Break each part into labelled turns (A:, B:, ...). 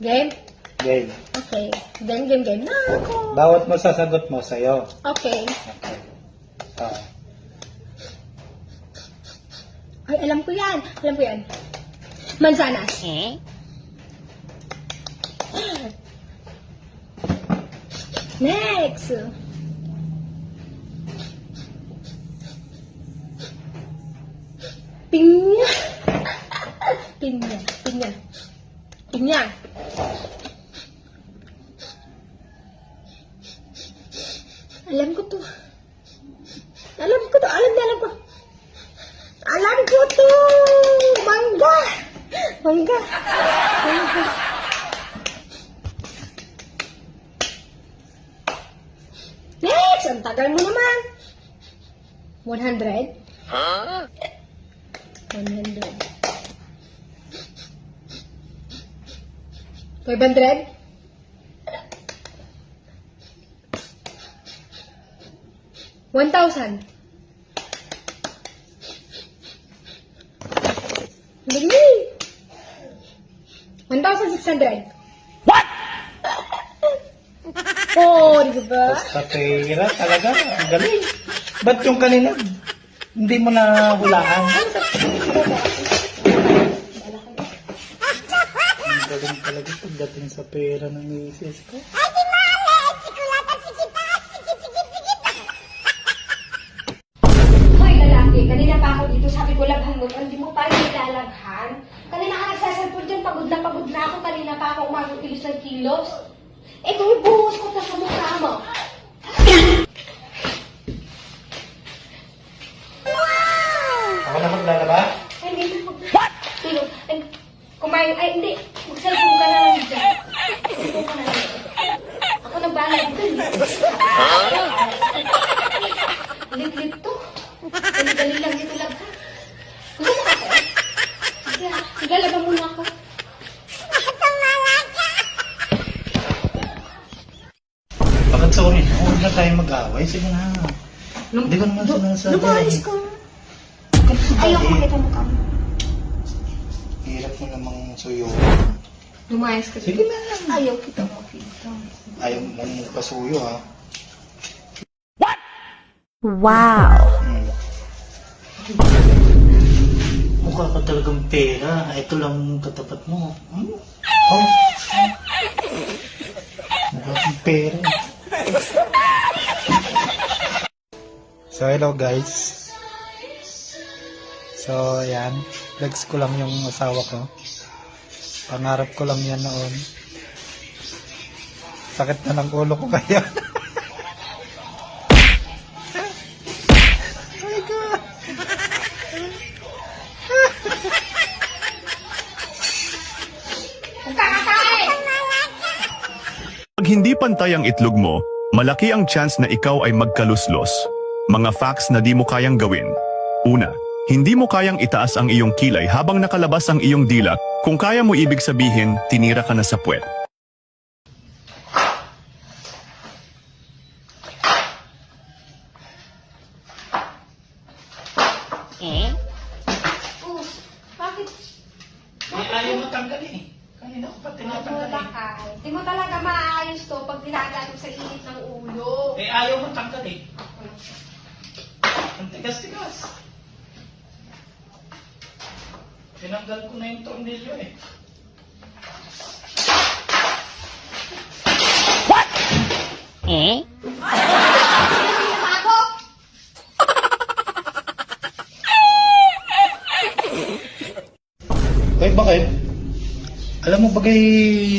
A: Game?
B: Game.
A: Okay. Game na ako.
B: Bawat masasagot mo sa'yo.
A: Okay.
B: Okay. Ah.
A: Ay, alam ko yan. Alam ko yan. Mansanas. Next. Pinya. Pinya. Alam ko to. Alam ko. Mangga. Next! Ang tagal mo naman. 100? 100. 500? 1,000? Hindi. 1,600?
B: What?
A: Oh, di ba?
B: Basta pera talaga. Ang galing. Ba't yung kanina, hindi mo na hulaan? Ang galing talaga pagdating sa pera ng misis ko.
A: Hoy, lalaki, kanina pa ako dito. Sabi ko, labhan mo. Hindi mo pa rin nilalaghan. Kanina ka nagsasalpon dyan. Pagod na ako. Kanina pa ako umagod kilos ng kilos. Eh, kung ibuhos ko pa sa mukha mo.
B: Ako na maglalaba?
A: Ay, hindi. What? Kumain. Ay, hindi. Magsalpon ka na lang dyan. Salpon ka na lang. Ako nagbalag dun. Lit to. Dali lang dito lang ka. Gusto mo ako? Sige, naglalaba muna ako.
B: Bakit sorry? Huwag na tayo mag-away. Sige na. Hindi ko naman sinasabi.
A: Lumayas ka. Ayoko makita mo kami.
B: Hirap mo namang suyo.
A: Lumayas ka.
B: Sige na.
A: Ayaw kita makita.
B: Ayaw mo lang pasuyo ha.
C: Wow!
B: Mukha ka talagang pera. Ito lang katapat mo. Oh. Mukha kang pera. So, hello guys. So, ayan. Flex ko lang yung asawa ko. Pangarap ko lang yan noon. Sakit na ng ulo ko kaya.
D: Pag hindi pantay ang itlog mo, malaki ang chance na ikaw ay magkaluslos. Mga facts na di mo kayang gawin. Una, hindi mo kayang itaas ang iyong kilay habang nakalabas ang iyong dila. Kung kaya mo, ibig sabihin, tinira ka na sa puwet.
A: Bakit?
B: Ayaw mo tanggalin eh. Kanina ko pa tinatanggalin.
A: Hindi mo talaga maayos to pag dinadaan mo sa init ng ulo.
B: Eh, ayaw mo tanggalin. Ang tigas-tigas. Tinanggal ko na yung tornilyo eh.
A: Ako?
B: Eh, bakit? Alam mo bagay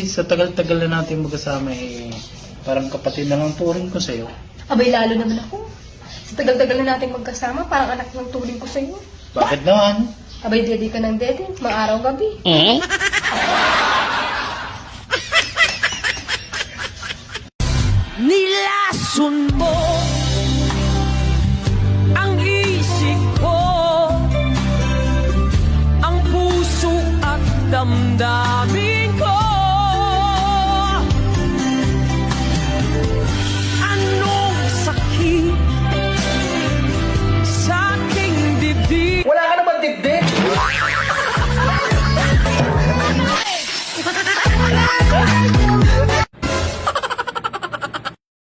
B: sa tagal-tagal na natin magkasama eh, parang kapatid na lang turing ko sa'yo.
A: Abay, lalo naman ako. Sa tagal-tagal na natin magkasama, parang anak ng turing ko sa'yo.
B: Bakit naman?
A: Abay, dede ka ng dede, maaraw gabi.
C: Nilason mo ang isip ko, ang puso at damdamin.